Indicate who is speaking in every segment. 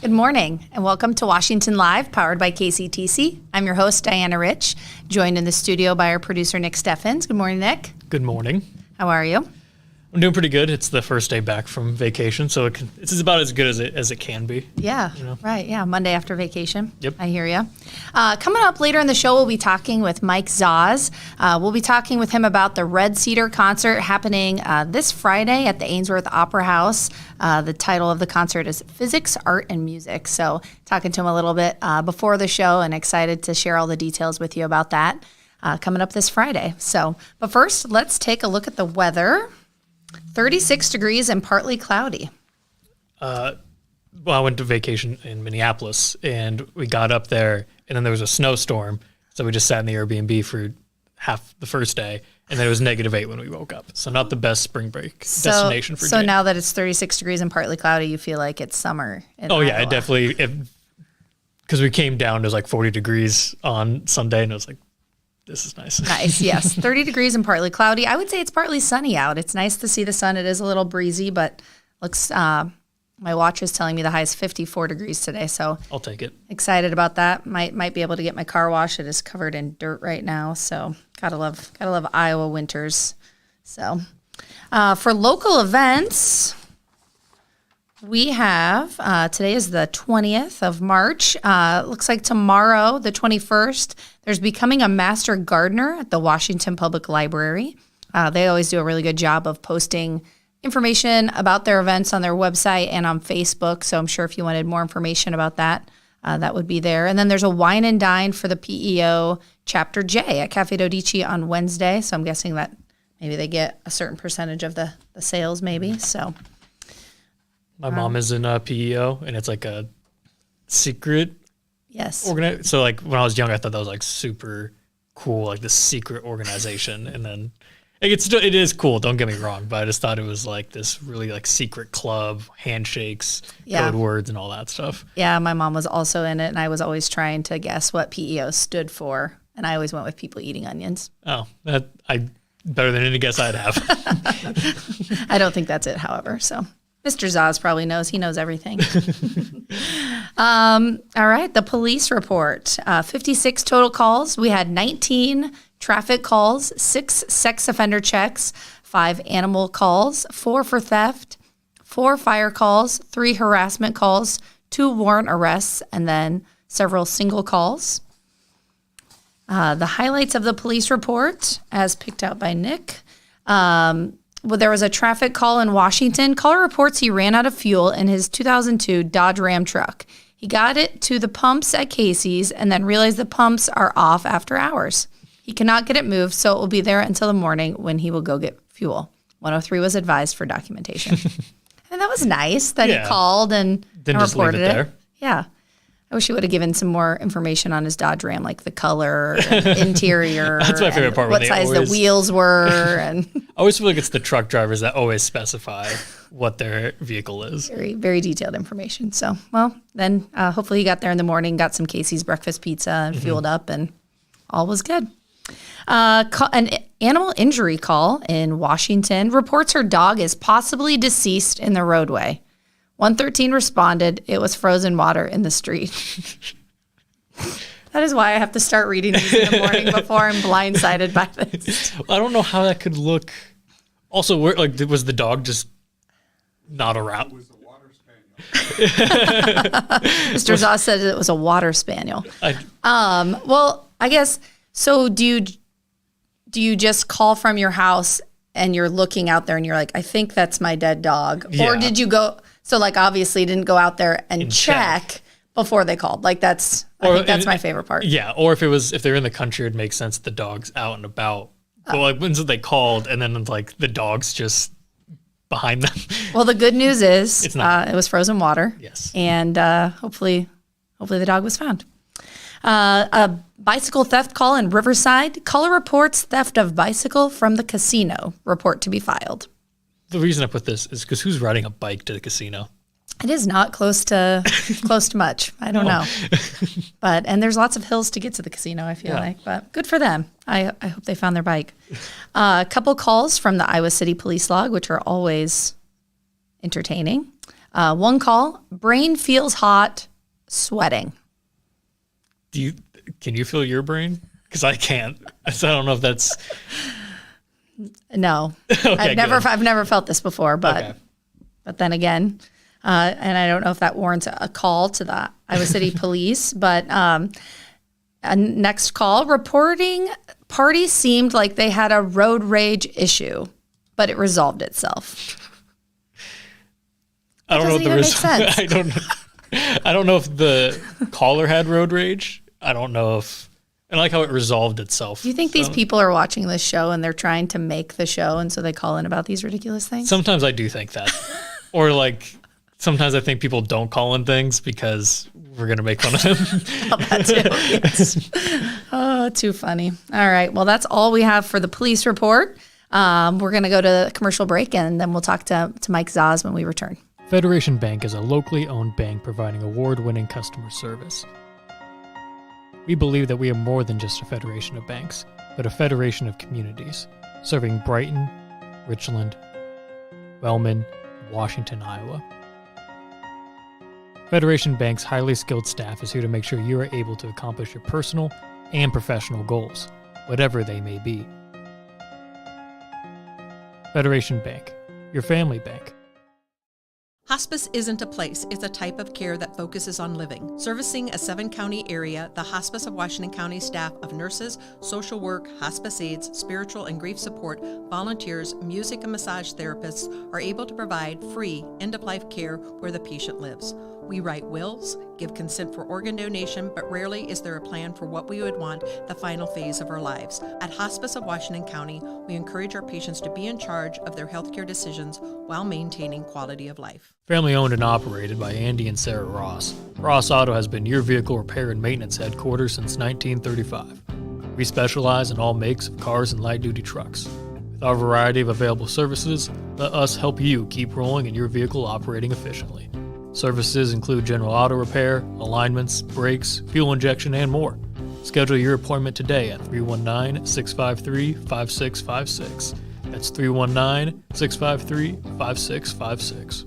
Speaker 1: Good morning and welcome to Washington Live, powered by KCTC. I'm your host, Diana Rich, joined in the studio by our producer, Nick Steffens. Good morning, Nick.
Speaker 2: Good morning.
Speaker 1: How are you?
Speaker 2: I'm doing pretty good. It's the first day back from vacation, so it's about as good as it can be.
Speaker 1: Yeah, right. Yeah, Monday after vacation.
Speaker 2: Yep.
Speaker 1: I hear you. Coming up later in the show, we'll be talking with Mike Zahs. We'll be talking with him about the Red Cedar concert happening this Friday at the Ainsworth Opera House. The title of the concert is Physics, Art, and Music. So talking to him a little bit before the show and excited to share all the details with you about that coming up this Friday. But first, let's take a look at the weather. 36 degrees and partly cloudy.
Speaker 2: Well, I went to vacation in Minneapolis, and we got up there, and then there was a snowstorm, so we just sat in the Airbnb for half the first day, and then it was -8 when we woke up. So not the best spring break destination for
Speaker 1: So
Speaker 2: Jane.
Speaker 1: now that it's 36 degrees and partly cloudy, you feel like it's summer in
Speaker 2: Oh, yeah,
Speaker 1: Iowa.
Speaker 2: it definitely, because we came down, it was like 40 degrees on Sunday, and it was like, this is nice.
Speaker 1: Nice, yes. 30 degrees and partly cloudy. I would say it's partly sunny out. It's nice to see the sun. It is a little breezy, but looks. My watch is telling me the high is 54 degrees today, so
Speaker 2: I'll take it.
Speaker 1: excited about that. Might be able to get my car washed. It is covered in dirt right now, so gotta love Iowa winters. So for local events, we have, today is the 20th of March. Looks like tomorrow, the 21st, there's becoming a master gardener at the Washington Public Library. They always do a really good job of posting information about their events on their website and on Facebook. So I'm sure if you wanted more information about that, that would be there. And then there's a wine and dine for the PEO Chapter J at Cafe Dodici on Wednesday. So I'm guessing that maybe they get a certain percentage of the sales maybe. So
Speaker 2: My mom is in PEO, and it's like a secret
Speaker 1: yes.
Speaker 2: So like when I was young, I thought that was like super cool, like this secret organization. And then it is cool, don't get me wrong, but I just thought it was like this really like secret club, handshakes,
Speaker 1: Yeah.
Speaker 2: code words, and all that stuff.
Speaker 1: Yeah, my mom was also in it, and I was always trying to guess what PEO stood for, and I always went with people eating onions.
Speaker 2: Oh, better than any guess I'd have.
Speaker 1: I don't think that's it, however, so Mr. Zahs probably knows. He knows everything. All right, the police report. 56 total calls. We had 19 traffic calls, 6 sex offender checks, 5 animal calls, 4 for theft, 4 fire calls, 3 harassment calls, 2 warrant arrests, and then several single calls. The highlights of the police report, as picked out by Nick. Well, there was a traffic call in Washington. Caller reports he ran out of fuel in his 2002 Dodge Ram truck. He got it to the pumps at Casey's and then realized the pumps are off after hours. He cannot get it moved, so it will be there until the morning when he will go get fuel. 103 was advised for documentation. And that was nice that he called and
Speaker 2: Just leave
Speaker 1: reported
Speaker 2: it there.
Speaker 1: Yeah. I wish he would have given some more information on his Dodge Ram, like the color, and interior.
Speaker 2: That's my favorite part.
Speaker 1: What size the wheels were. And
Speaker 2: I always feel like it's the truck drivers that always specify what their vehicle is.
Speaker 1: very, very detailed information. So, well, then hopefully he got there in the morning, got some Casey's breakfast pizza and fueled up, and all was good. An animal injury call in Washington reports her dog is possibly deceased in the roadway. 113 responded. It was frozen water in the street. That is why I have to start reading these in the morning before I'm blindsided by this.
Speaker 2: I don't know how that could look. Also, was the dog just not around?
Speaker 3: It was a water spaniel.
Speaker 1: Mr. Zahs said it was a water spaniel. Well, I guess, so do you just call from your house and you're looking out there and you're like, I think that's my dead dog?
Speaker 2: Yeah.
Speaker 1: Or did you go, so like obviously didn't go out there and check before they called? Like I think that's my favorite part.
Speaker 2: Yeah, or if they're in the country, it'd make sense the dog's out and about. But like when they called and then like the dog's just behind them.
Speaker 1: Well, the good news is
Speaker 2: It's not.
Speaker 1: it was frozen water.
Speaker 2: Yes.
Speaker 1: And hopefully the dog was found. A bicycle theft call in Riverside. Caller reports theft of bicycle from the casino. Report to be filed.
Speaker 2: The reason I put this is because who's riding a bike to the casino?
Speaker 1: It is not close to much. I don't know. And there's lots of hills to get to the casino, I feel like. But good for them. I hope they found their bike. A couple calls from the Iowa City Police Log, which are always entertaining. One call, brain feels hot, sweating.
Speaker 2: Can you feel your brain? Because I can't. So I don't know if that's...
Speaker 1: No,
Speaker 2: Okay,
Speaker 1: I've never felt this before, but
Speaker 2: Okay.
Speaker 1: but then again, and I don't know if that warrants a call to the Iowa City Police. But a next call, reporting party seemed like they had a road rage issue, but it resolved itself.
Speaker 2: I don't know
Speaker 1: doesn't
Speaker 2: what the
Speaker 1: even make sense.
Speaker 2: I don't know if the caller had road rage. I don't know if... I like how it resolved itself.
Speaker 1: Do you think these people are watching this show and they're trying to make the show, and so they call in about these ridiculous things?
Speaker 2: Sometimes I do think that. Or like, sometimes I think people don't call in things because we're going to make fun of them.
Speaker 1: That too. Yes. Oh, too funny. All right. Well, that's all we have for the police report. We're going to go to a commercial break, and then we'll talk to Mike Zahs when we return.
Speaker 2: Federation Bank is a locally owned bank providing award-winning customer service. We believe that we are more than just a federation of banks, but a federation of communities, serving Brighton, Richland, Wellman, and Washington, Iowa. Federation Bank's highly skilled staff is here to make sure you are able to accomplish your personal and professional goals, whatever they may be. Federation Bank, your family bank.
Speaker 4: Hospice isn't a place, it's a type of care that focuses on living. Servicing a 7-county area, the Hospice of Washington County staff of nurses, social work, hospice aides, spiritual and grief support, volunteers, music and massage therapists are able to provide free end-of-life care where the patient lives. We write wills, give consent for organ donation, but rarely is there a plan for what we would want the final phase of our lives. At Hospice of Washington County, we encourage our patients to be in charge of their healthcare decisions while maintaining quality of life.
Speaker 2: Family owned and operated by Andy and Sarah Ross, Ross Auto has been your vehicle repair and maintenance headquarters since 1935. We specialize in all makes of cars and light-duty trucks. With our variety of available services, let us help you keep rolling and your vehicle operating efficiently. Services include general auto repair, alignments, brakes, fuel injection, and more. Schedule your appointment today at 319-653-5656. That's 319-653-5656.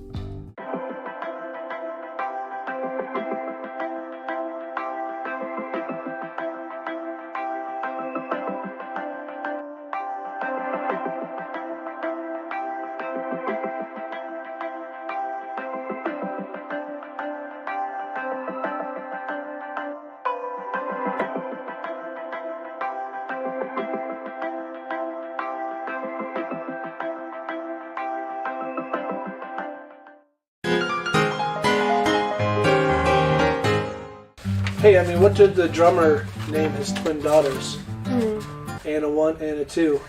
Speaker 5: Hey, what did the drummer name his twin daughters? Anna 1, Anna 2.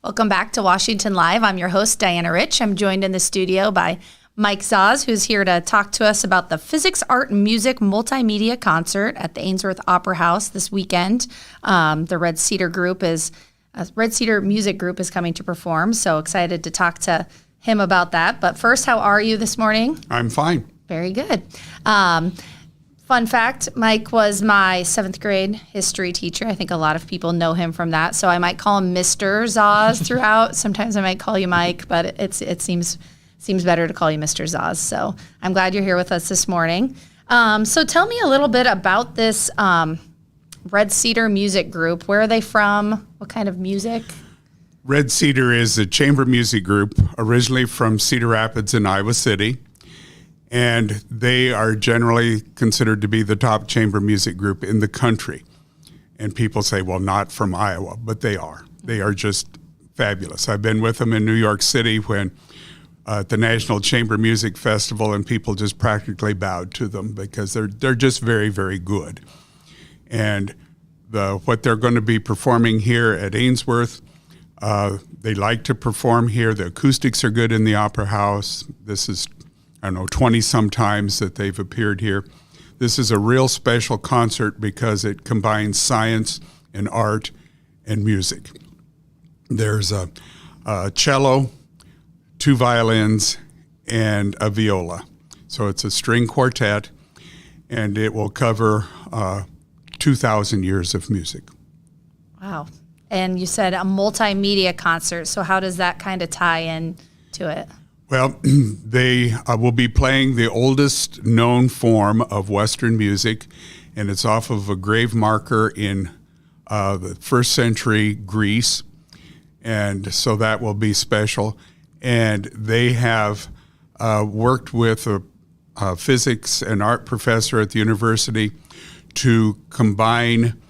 Speaker 1: Welcome back to Washington Live. I'm your host, Diana Rich. I'm joined in the studio by Mike Zahs, who's here to talk to us about the Physics, Art, and Music Multimedia Concert at the Ainsworth Opera House this weekend. The Red Cedar Music Group is coming to perform, so excited to talk to him about that. But first, how are you this morning?
Speaker 3: I'm fine.
Speaker 1: Very good. Fun fact, Mike was my 7th grade history teacher. I think a lot of people know him from that, so I might call him Mr. Zahs throughout. Sometimes I might call you Mike, but it seems better to call you Mr. Zahs. So I'm glad you're here with us this morning. So tell me a little bit about this Red Cedar Music Group. Where are they from? What kind of music?
Speaker 3: Red Cedar is a chamber music group originally from Cedar Rapids in Iowa City, and they are generally considered to be the top chamber music group in the country. And people say, well, not from Iowa, but they are. They are just fabulous. I've been with them in New York City when at the National Chamber Music Festival, and people just practically bowed to them because they're just very, very good. And what they're going to be performing here at Ainsworth, they like to perform here. The acoustics are good in the Opera House. This is, 20 some times that they've appeared here. This is a real special concert because it combines science and art and music. There's a cello, 2 violins, and a viola. So it's a string quartet, and it will cover 2,000 years of music.
Speaker 1: Wow. And you said a multimedia concert. So how does that kind of tie in to it?
Speaker 3: Well, they will be playing the oldest known form of Western music, and it's off of a grave marker in the first century Greece. And so that will be special. And they have worked with a physics and art professor at the university to combine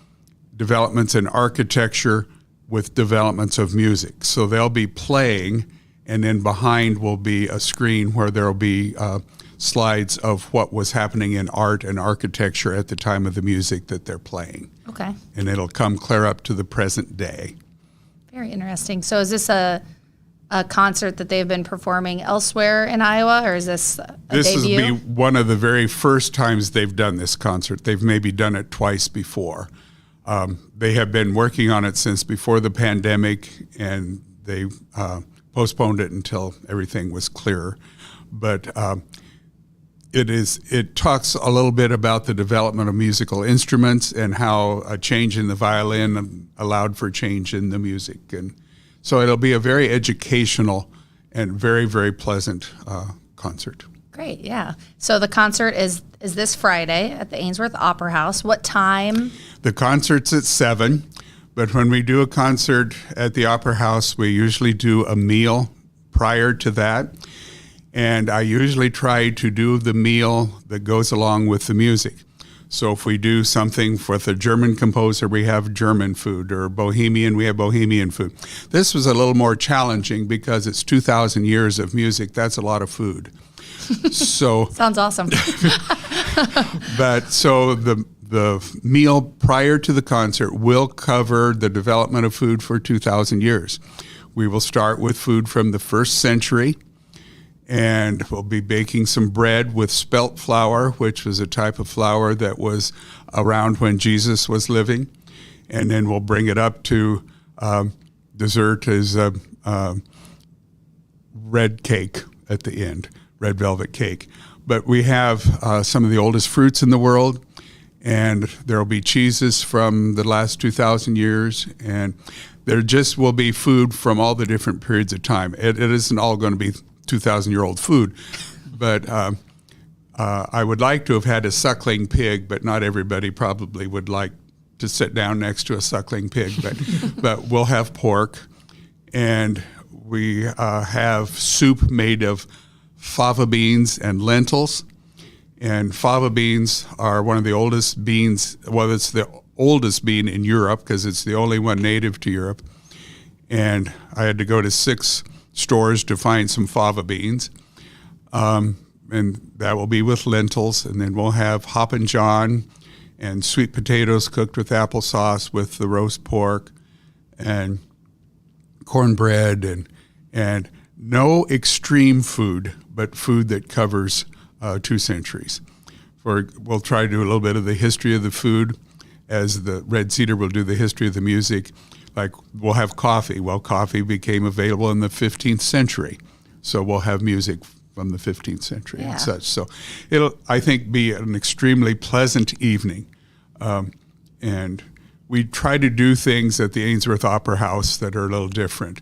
Speaker 3: developments in architecture with developments of music. So they'll be playing, and then behind will be a screen where there'll be slides of what was happening in art and architecture at the time of the music that they're playing.
Speaker 1: Okay.
Speaker 3: And it'll come clear up to the present day.
Speaker 1: Very interesting. So is this a concert that they've been performing elsewhere in Iowa, or is this a
Speaker 3: This will
Speaker 1: debut?
Speaker 3: be one of the very first times they've done this concert. They've maybe done it twice before. They have been working on it since before the pandemic, and they postponed it until everything was clearer. But it talks a little bit about the development of musical instruments and how a change in the violin allowed for change in the music. And so it'll be a very educational and very, very pleasant concert.
Speaker 1: Great, yeah. So the concert is this Friday at the Ainsworth Opera House. What time?
Speaker 3: The concert's at 7, but when we do a concert at the Opera House, we usually do a meal prior to that. And I usually try to do the meal that goes along with the music. So if we do something with a German composer, we have German food, or Bohemian, we have Bohemian food. This was a little more challenging because it's 2,000 years of music. That's a lot of food. So
Speaker 1: Sounds awesome.
Speaker 3: But so the meal prior to the concert will cover the development of food for 2,000 years. We will start with food from the first century, and we'll be baking some bread with spelt flour, which was a type of flour that was around when Jesus was living. And then we'll bring it up to dessert as red cake at the end, red velvet cake. But we have some of the oldest fruits in the world, and there will be cheeses from the last 2,000 years, and there just will be food from all the different periods of time. It isn't all going to be 2,000-year-old food, but I would like to have had a suckling pig, but not everybody probably would like to sit down next to a suckling pig. But we'll have pork, and we have soup made of fava beans and lentils. And fava beans are one of the oldest beans. Well, it's the oldest bean in Europe because it's the only one native to Europe. And I had to go to 6 stores to find some fava beans. And that will be with lentils. And then we'll have Hoppin' John and sweet potatoes cooked with applesauce with the roast pork and cornbread and no extreme food, but food that covers 2 centuries. We'll try to do a little bit of the history of the food, as the Red Cedar will do the history of the music. Like we'll have coffee. Well, coffee became available in the 15th century, so we'll have music from the 15th century and such. So it'll, I think, be an extremely pleasant evening. And we try to do things at the Ainsworth Opera House that are a little different.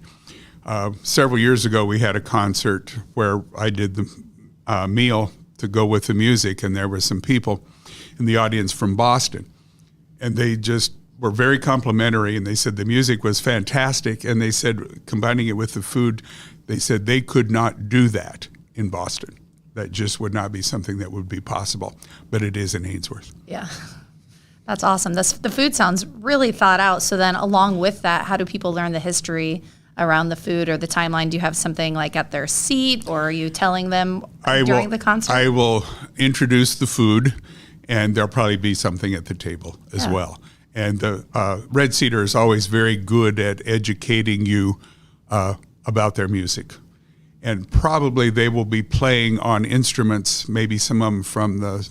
Speaker 3: Several years ago, we had a concert where I did the meal to go with the music, and there were some people in the audience from Boston, and they just were very complimentary, and they said the music was fantastic, and they said combining it with the food, they said they could not do that in Boston. That just would not be something that would be possible, but it is in Ainsworth.
Speaker 1: Yeah. That's awesome. The food sounds really thought out. So then along with that, how do people learn the history around the food or the timeline? Do you have something like at their seat, or are you telling them during the concert?
Speaker 3: I will introduce the food, and there'll probably be something at the table as well. And the Red Cedar is always very good at educating you about their music. And probably they will be playing on instruments, maybe some of them from the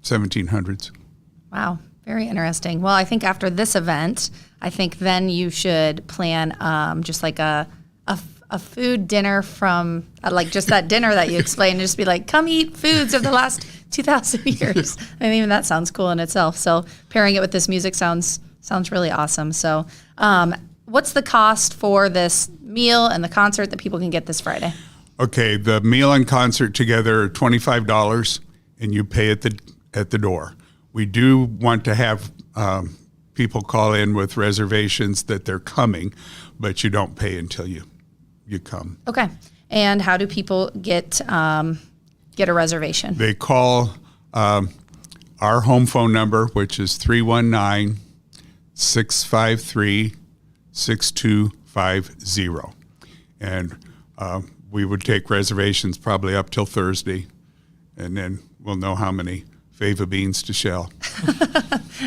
Speaker 3: 1700s.
Speaker 1: Wow, very interesting. Well, I think after this event, I think then you should plan just like a food dinner from, like just that dinner that you explained, just be like, come eat foods of the last 2,000 years. I mean, even that sounds cool in itself. So pairing it with this music sounds Sounds really awesome. So what's the cost for this meal and the concert that people can get this Friday?
Speaker 3: Okay, the meal and concert together are $25, and you pay at the door. We do want to have people call in with reservations that they're coming, but you don't pay until you come.
Speaker 1: Okay. And how do people get a reservation?
Speaker 3: They call our home phone number, which is 319-653-6250. And we would take reservations probably up till Thursday, and then we'll know how many fava beans to shell.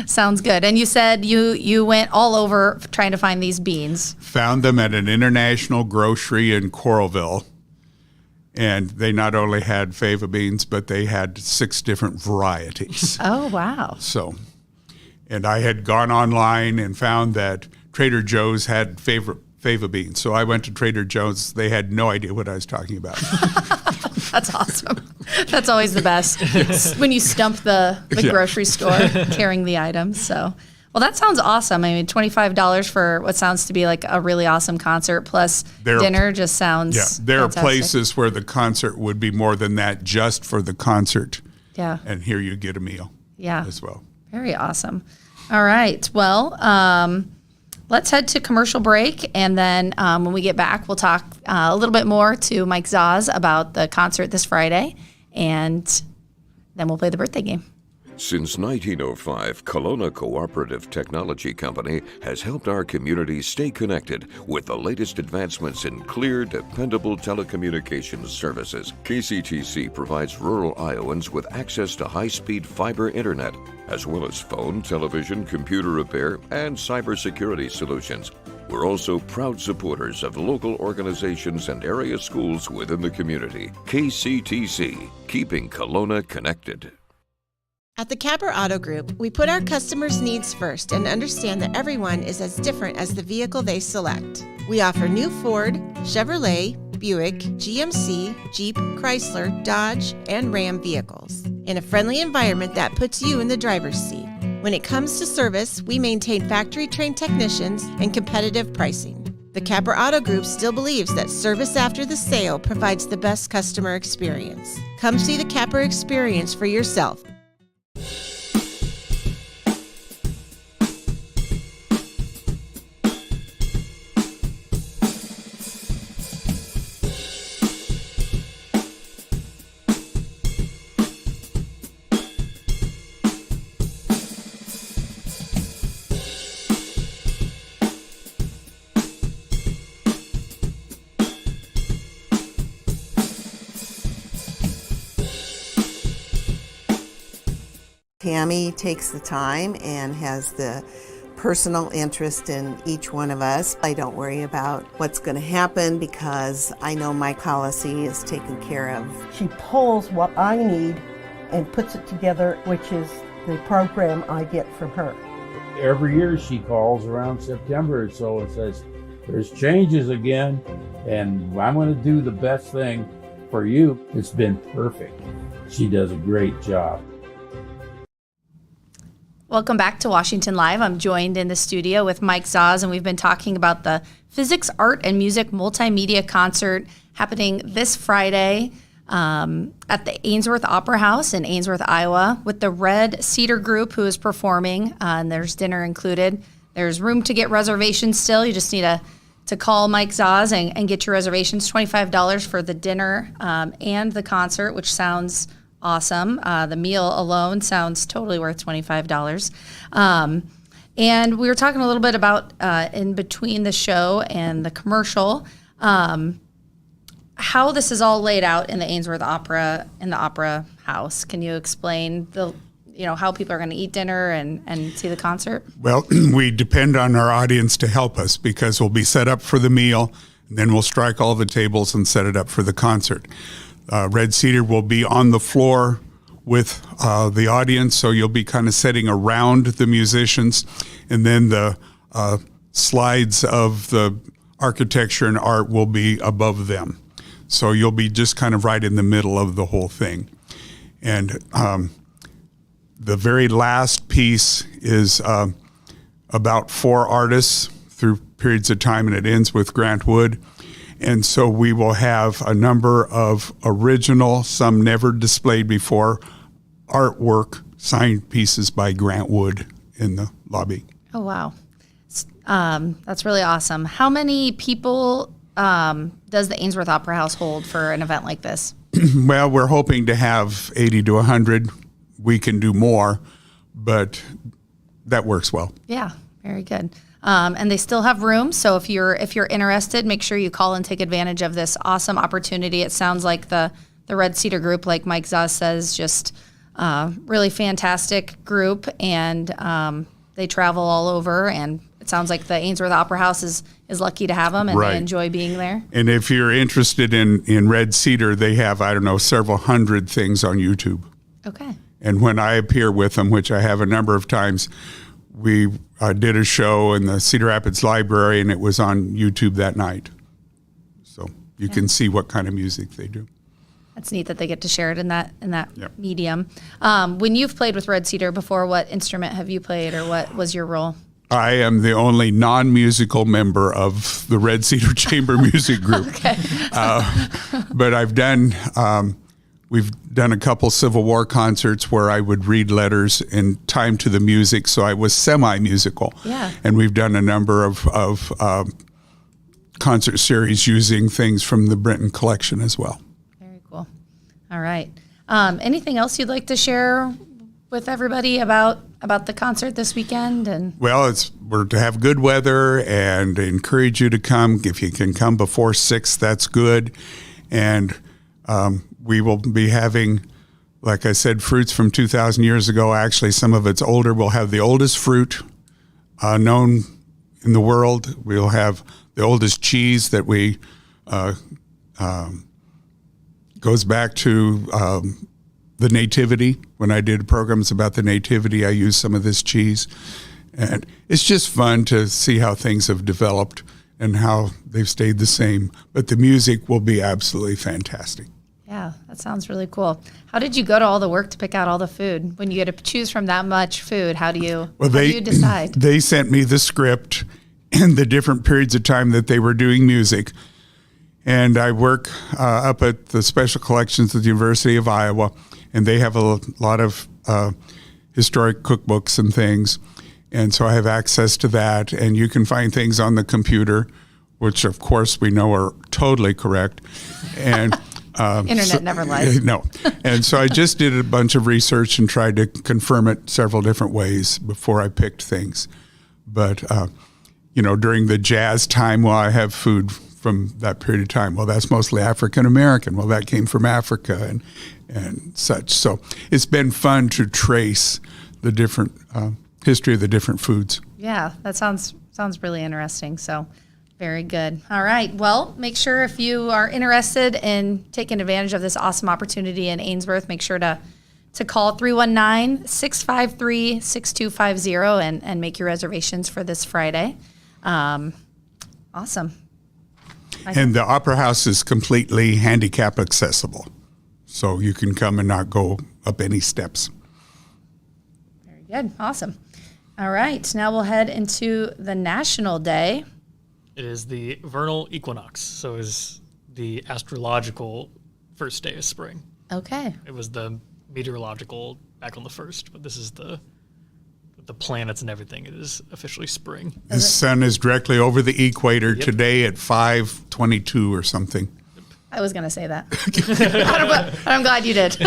Speaker 1: Sounds good. And you said you went all over trying to find these beans.
Speaker 3: Found them at an international grocery in Coralville. And they not only had fava beans, but they had 6 different varieties.
Speaker 1: Oh, wow.
Speaker 3: So, and I had gone online and found that Trader Joe's had fava beans. So I went to Trader Joe's. They had no idea what I was talking about.
Speaker 1: That's awesome. That's always the best. When you stump the grocery store carrying the items. So, well, that sounds awesome. I mean, $25 for what sounds to be like a really awesome concert plus dinner just sounds
Speaker 3: there
Speaker 1: fantastic.
Speaker 3: are places where the concert would be more than that just for the concert.
Speaker 1: Yeah.
Speaker 3: And here you get a meal as well.
Speaker 1: Very awesome. All right. Well, let's head to commercial break. And then when we get back, we'll talk a little bit more to Mike Zahs about the concert this Friday. And then we'll play the birthday game.
Speaker 6: Since 1905, Kelowna Cooperative Technology Company has helped our community stay connected with the latest advancements in clear, dependable telecommunications services. KCTC provides rural Iowans with access to high-speed fiber internet, as well as phone, television, computer repair, and cybersecurity solutions. We're also proud supporters of local organizations and area schools within the community. KCTC, keeping Kelowna connected.
Speaker 7: At the Capper Auto Group, we put our customers' needs first and understand that everyone is as different as the vehicle they select. We offer new Ford, Chevrolet, Buick, GMC, Jeep, Chrysler, Dodge, and Ram vehicles in a friendly environment that puts you in the driver's seat. When it comes to service, we maintain factory-trained technicians and competitive pricing. The Capper Auto Group still believes that service after the sale provides the best customer experience. Come see the Capper experience for yourself.
Speaker 8: Tammy takes the time and has the personal interest in each one of us. I don't worry about what's going to happen because I know my policy is taken care of.
Speaker 9: She pulls what I need and puts it together, which is the program I get from her.
Speaker 10: Every year she calls around September or so and says, there's changes again, and I'm going to do the best thing for you. It's been perfect. She does a great job.
Speaker 1: Welcome back to Washington Live. I'm joined in the studio with Mike Zahs, and we've been talking about the Physics, Art, and Music Multimedia Concert happening this Friday at the Ainsworth Opera House in Ainsworth, Iowa, with the Red Cedar Group, who is performing, and there's dinner included. There's room to get reservations still. You just need to call Mike Zahs and get your reservations. $25 for the dinner and the concert, which sounds awesome. The meal alone sounds totally worth $25. And we were talking a little bit about in between the show and the commercial, how this is all laid out in the Ainsworth Opera, in the Opera House. Can you explain how people are going to eat dinner and see the concert?
Speaker 3: Well, we depend on our audience to help us because we'll be set up for the meal, and then we'll strike all the tables and set it up for the concert. Red Cedar will be on the floor with the audience, so you'll be kind of sitting around the musicians, and then the slides of the architecture and art will be above them. So you'll be just kind of right in the middle of the whole thing. And the very last piece is a about 4 artists through periods of time, and it ends with Grant Wood. And so we will have a number of original, some never displayed before, artwork, signed pieces by Grant Wood in the lobby.
Speaker 1: Oh, wow. That's really awesome. How many people does the Ainsworth Opera House hold for an event like this?
Speaker 3: Well, we're hoping to have 80 to 100. We can do more, but that works well.
Speaker 1: Yeah, very good. And they still have room, so if you're interested, make sure you call and take advantage of this awesome opportunity. It sounds like the Red Cedar group, like Mike Zahs says, just really fantastic group, and they travel all over, and it sounds like the Ainsworth Opera House is lucky to have them, and they enjoy being there.
Speaker 3: And if you're interested in Red Cedar, they have, I don't know, several hundred things on YouTube.
Speaker 1: Okay.
Speaker 3: And when I appear with them, which I have a number of times, we did a show in the Cedar Rapids Library, and it was on YouTube that night. So you can see what kind of music they do.
Speaker 1: That's neat that they get to share it in that medium. When you've played with Red Cedar before, what instrument have you played, or what was your role?
Speaker 3: I am the only non-musical member of the Red Cedar Chamber Music Group.
Speaker 1: Okay.
Speaker 3: But I've done, we've done a couple Civil War concerts where I would read letters and time to the music, so I was semi-musical.
Speaker 1: Yeah.
Speaker 3: And we've done a number of concert series using things from the Brenton collection as well.
Speaker 1: Very cool. All right. Anything else you'd like to share with everybody about the concert this weekend? And
Speaker 3: well, we're to have good weather and encourage you to come. If you can come before 6, that's good. And we will be having, like I said, fruits from 2,000 years ago. Actually, some of it's older. We'll have the oldest fruit known in the world. We'll have the oldest cheese that we goes back to the Nativity. When I did programs about the Nativity, I used some of this cheese. And it's just fun to see how things have developed and how they've stayed the same. But the music will be absolutely fantastic.
Speaker 1: yeah, that sounds really cool. How did you go to all the work to pick out all the food? When you get to choose from that much food, how do you decide?
Speaker 3: They sent me the script and the different periods of time that they were doing music. And I work up at the Special Collections at the University of Iowa, and they have a lot of historic cookbooks and things. And so I have access to that, and you can find things on the computer, which of course we know are totally correct. And
Speaker 1: Internet never lies.
Speaker 3: No. And so I just did a bunch of research and tried to confirm it several different ways before I picked things. But, during the jazz time, well, I have food from that period of time. Well, that's mostly African American. Well, that came from Africa and such. So it's been fun to trace the different history of the different foods.
Speaker 1: Yeah, that sounds really interesting. So very good. All right. Well, make sure if you are interested in taking advantage of this awesome opportunity in Ainsworth, make sure to call 319-653-6250 and make your reservations for this Friday. Awesome.
Speaker 3: And the Opera House is completely handicap accessible. So you can come and not go up any steps.
Speaker 1: Very good. Awesome. All right. Now we'll head into the National Day.
Speaker 2: It is the vernal equinox, so it is the astrological first day of spring.
Speaker 1: Okay.
Speaker 2: It was the meteorological back on the 1st, but this is the planets and everything. It is officially spring.
Speaker 3: The sun is directly over the equator today at 5:22 or something.
Speaker 1: I was going to say that. I'm glad you did.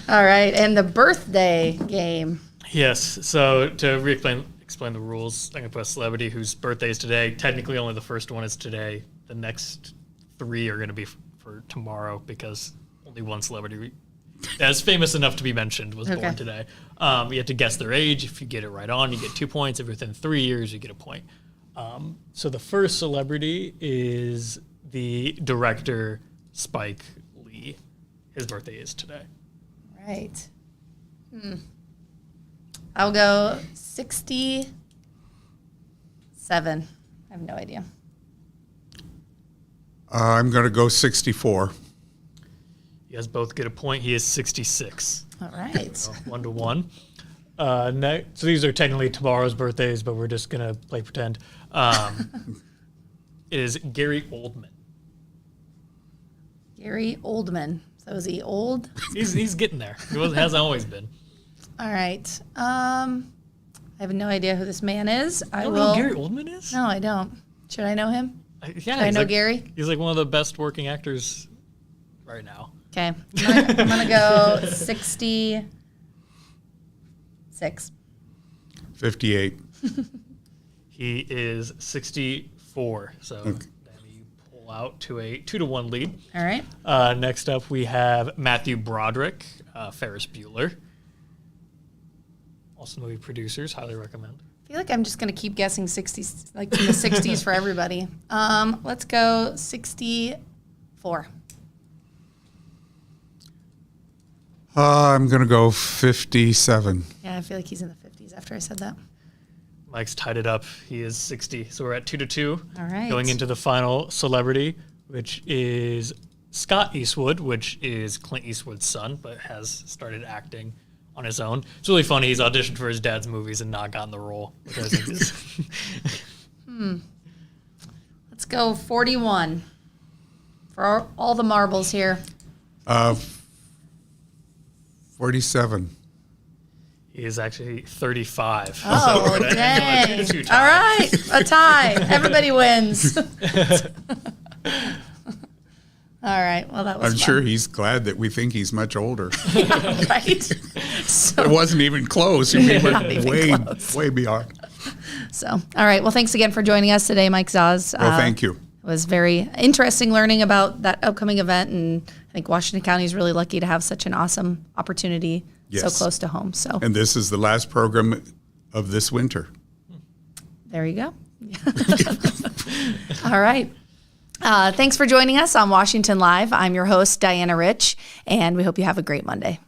Speaker 1: All right. And the birthday game.
Speaker 2: Yes. So to explain the rules, I'm going to put a celebrity whose birthday is today. Technically, only the first one is today. The next 3 are going to be for tomorrow because only one celebrity that's famous enough to be mentioned was born today. You have to guess their age. If you get it right on, you get 2 points. If within 3 years, you get a point. So the first celebrity is the director Spike Lee. His birthday is today.
Speaker 1: Right. I'll go 67. I have no idea.
Speaker 3: I'm going to go 64.
Speaker 2: You guys both get a point. He is 66.
Speaker 1: All right.
Speaker 2: So 1-1. So these are technically tomorrow's birthdays, but we're just going to play pretend. Is Gary Oldman.
Speaker 1: Gary Oldman. So is he old?
Speaker 2: He's getting there. Hasn't always been.
Speaker 1: All right. I have no idea who this man is.
Speaker 2: You don't know who Gary Oldman is?
Speaker 1: No, I don't. Should I know him?
Speaker 2: Yeah.
Speaker 1: Should I know Gary?
Speaker 2: He's like one of the best working actors right now.
Speaker 1: Okay. I'm going to go 66.
Speaker 3: 58.
Speaker 2: He is 64. So then you pull out to a 2-1 lead.
Speaker 1: All right.
Speaker 2: Next up, we have Matthew Broderick, Ferris Bueller. Also movie producers, highly recommend.
Speaker 1: I feel like I'm just going to keep guessing 60s, like in the 60s for everybody. Let's go 64.
Speaker 3: I'm going to go 57.
Speaker 1: Yeah, I feel like he's in the 50s after I said that.
Speaker 2: Mike's tied it up. He is 60. So we're at 2-2.
Speaker 1: All right.
Speaker 2: Going into the final celebrity, which is Scott Eastwood, which is Clint Eastwood's son, but has started acting on his own. It's really funny. He's auditioned for his dad's movies and not gotten the role, which I think is...
Speaker 1: Let's go 41 for all the marbles here.
Speaker 3: 47.
Speaker 2: He is actually 35.
Speaker 1: Oh,
Speaker 2: So
Speaker 1: dang. All right, a tie. Everybody wins. All right, well, that was
Speaker 3: I'm
Speaker 1: fun.
Speaker 3: sure he's glad that we think he's much older.
Speaker 1: Right? So,
Speaker 3: It wasn't even close. We were
Speaker 1: Not even
Speaker 3: way,
Speaker 1: close.
Speaker 3: way beyond.
Speaker 1: so, all right, well, thanks again for joining us today, Mike Zahs.
Speaker 3: Well, thank you.
Speaker 1: It was very interesting learning about that upcoming event, and I think Washington County is really lucky to have such an awesome opportunity so
Speaker 3: Yes.
Speaker 1: close to home. So
Speaker 3: And this is the last program of this winter.
Speaker 1: there you go. All right. Thanks for joining us on Washington Live. I'm your host, Diana Rich, and we hope you have a great Monday.